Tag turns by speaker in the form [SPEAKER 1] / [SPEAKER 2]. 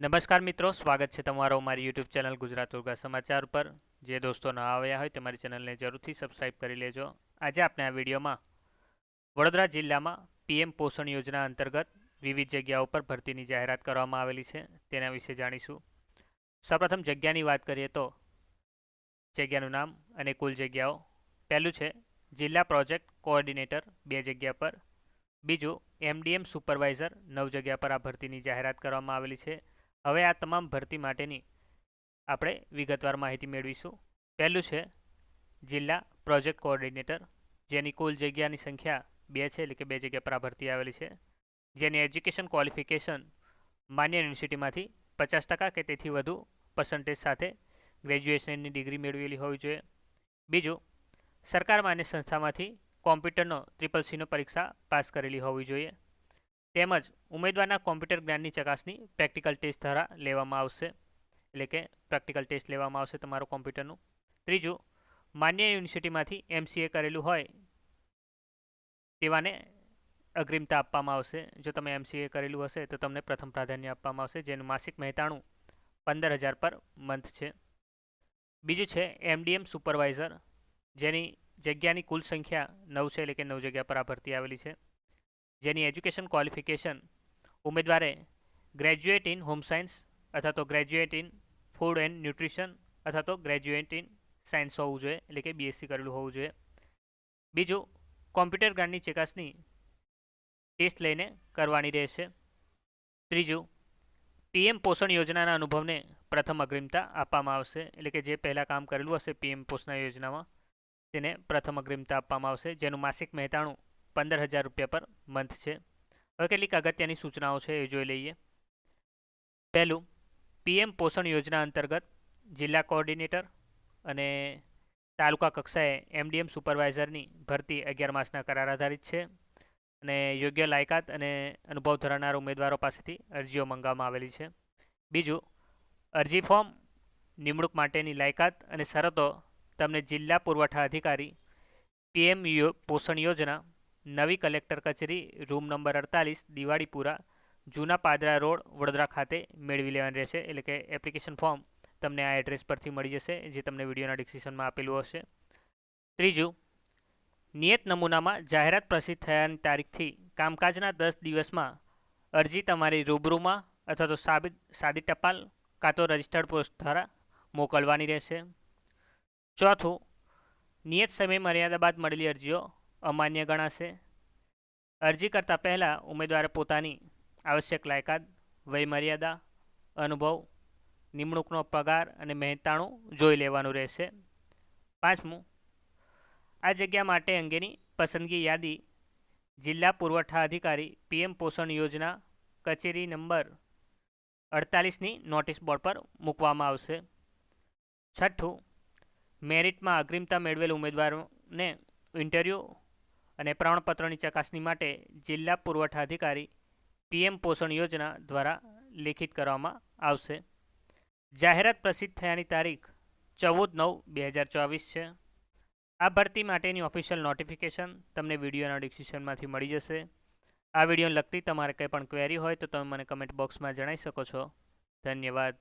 [SPEAKER 1] નમસ્કાર મિત્રો, સ્વાગત છે તમારો મારી યુટ્યુબ ચેનલ ગુજરાત ઉર્ગા સમાચાર પર। જે દોસ્તો ન આવ્યા હોય તે મારી ચેનલને જરૂરથી સબસ્ક્રાઈબ કરી લેજો। આજે આપણે આ વિડીયોમાં વડોદરા જિલ્લામાં પીએમ પોષણ યોજના અંતર્ગત વિવિધ જગ્યાઓ પર ભરતીની જાહેરાત કરવામાં આવેલી છે તેના વિશે જાણીશું। સૌપ્રથમ જગ્યાની વાત કરીએ તો જગ્યાનું નામ અને કુલ જગ્યાઓ। પહેલું છે જિલ્લા પ્રોજેક્ટ કોઓર્ડિનેટર 2 જગ્યા પર। બીજું એમડીએમ સુપરવાઇઝર 9 જગ્યા પર આ ભરતીની જાહેરાત કરવામાં આવેલી છે। હવે આ તમામ ભરતી માટેની આપણે વિગતવાર માહિતી મેળવીશું। પહેલું છે જિલ્લા પ્રોજેક્ટ કોઓર્ડિનેટર, જેની કુલ જગ્યાની સંખ્યા 2 છે, એટલે કે 2 જગ્યા પર આ ભરતી આવેલી છે। જેની એજ્યુકેશન ક્વોલિફિકેશન માન્ય યુનિવર્સિટીમાંથી 50% કે તેથી વધુ પર્સન્ટેજ સાથે ગ્રેજ્યુએશનની ડિગ્રી મેળવેલી હોવી જોઈએ। બીજું, સરકાર માન્ય સંસ્થામાંથી કોમ્પ્યુટરનો CCC પરીક્ષા પાસ કરેલી હોવી જોઈએ। તેમજ ઉમેદવારના કોમ્પ્યુટર જ્ઞાનની ચકાસણી પ્રેક્ટિકલ ટેસ્ટ દ્વારા લેવામાં આવશે, એટલે કે પ્રેક્ટિકલ ટેસ્ટ લેવામાં આવશે તમારું કોમ્પ્યુટરનું। ત્રીજું, માન્ય યુનિવર્સિટીમાંથી MCA કરેલું હોય તેવાને અગ્રિમતા આપવામાં આવશે। જો તમે MCA કરેલું હશે તો તમને પ્રથમ પ્રાધાન્ય આપવામાં આવશે, જેનું માસિક મહેતાણું 15,000 પર મંથ છે। બીજું છે એમડીએમ સુપરવાઇઝર, જેની જગ્યાની કુલ સંખ્યા 9 છે, એટલે કે 9 જગ્યા પર આ ભરતી આવેલી છે। જેની એજ્યુકેશન ક્વોલિફિકેશન ઉમેદવારે ગ્રેજ્યુએટ ઇન હોમ સાયન્સ અથવા તો graduate in food and nutrition અથવા તો ગ્રેજ્યુએટ ઇન સાયન્સ હોવું જોઈએ, એટલે કે BSc કરેલું હોવું જોઈએ। બીજું, કોમ્પ્યુટર જ્ઞાનની ચકાસણી ટેસ્ટ લઈને કરવાની રહેશે। ત્રીજું, પીએમ પોષણ યોજનાના અનુભવને પ્રથમ અગ્રિમતા આપવામાં આવશે, એટલે કે જે પહેલાં કામ કરેલું હશે પીએમ પોષણ યોજનામાં તેને પ્રથમ અગ્રિમતા આપવામાં આવશે, જેનું માસિક મહેતાણું 15,000 રૂપિયા પર મંથ છે। હવે કેટલીક અગત્યની સૂચનાઓ છે એ જોઈ લઈએ। પહેલું, પીએમ પોષણ યોજના અંતર્ગત જિલ્લા કોઓર્ડિનેટર અને તાલુકા કક્ષાએ એમડીએમ સુપરવાઇઝરની ભરતી 11 માસના કરાર આધારિત છે અને યોગ્ય લાયકાત અને અનુભવ ધરાવનાર ઉમેદવારો પાસેથી અરજીઓ મંગાવવામાં આવેલી છે। બીજું, અરજી ફોર્મ, નિમણૂક માટેની લાયકાત અને શરતો તમને જિલ્લા પુરવઠા અધિકારી પીએમ પોષણ યોજના, નવી કલેક્ટર કચેરી, રૂમ નંબર 48, દિવાળીપુરા, જૂના પાદરા રોડ, વડોદરા ખાતે મેળવી લેવાની રહેશે। એટલે કે એપ્લિકેશન ફોર્મ તમને આ એડ્રેસ પરથી મળી જશે, જે તમને વિડીયોના ડિસ્ક્રિપ્શનમાં આપેલું હશે। ત્રીજું, નિયત નમૂનામાં જાહેરાત પ્રસિદ્ધ થયાની તારીખથી કામકાજના 10 દિવસમાં અરજી તમારી રૂબરૂમાં અથવા તો સાદી ટપાલ કાં તો રજિસ્ટર્ડ પોસ્ટ દ્વારા મોકલવાની રહેશે। ચોથું, નિયત સમય મર્યાદા બાદ મળેલી અરજીઓ અમાન્ય ગણાશે। અરજી કરતાં પહેલાં ઉમેદવારે પોતાની આવશ્યક લાયકાત, વયમર્યાદા, અનુભવ, નિમણૂકનો પગાર અને મહેતાણું જોઈ લેવાનું રહેશે। પાંચમું, આ જગ્યા માટે અંગેની પસંદગી યાદી જિલ્લા પુરવઠા અધિકારી પીએમ પોષણ યોજના, કચેરી નંબર 48ની નોટિસ બોર્ડ પર મૂકવામાં આવશે। છઠ્ઠું, મેરિટમાં અગ્રિમતા મેળવેલ ઉમેદવારોને ઇન્ટરવ્યૂ અને પ્રમાણપત્રોની ચકાસણી માટે જિલ્લા પુરવઠા અધિકારી પીએમ પોષણ યોજના દ્વારા લેખિત કરવામાં આવશે। જાહેરાત પ્રસિદ્ધ થયાની તારીખ 14/9/2024 છે। આ ભરતી માટેની ઓફિશિયલ નોટિફિકેશન તમને વિડીયોના ડિસ્ક્રિપ્શનમાંથી મળી જશે। આ વિડીયોને લગતી તમારે કંઈ પણ ક્વેરી હોય તો તમે મને કમેન્ટ બોક્સમાં જણાવી શકો છો। ધન્યવાદ।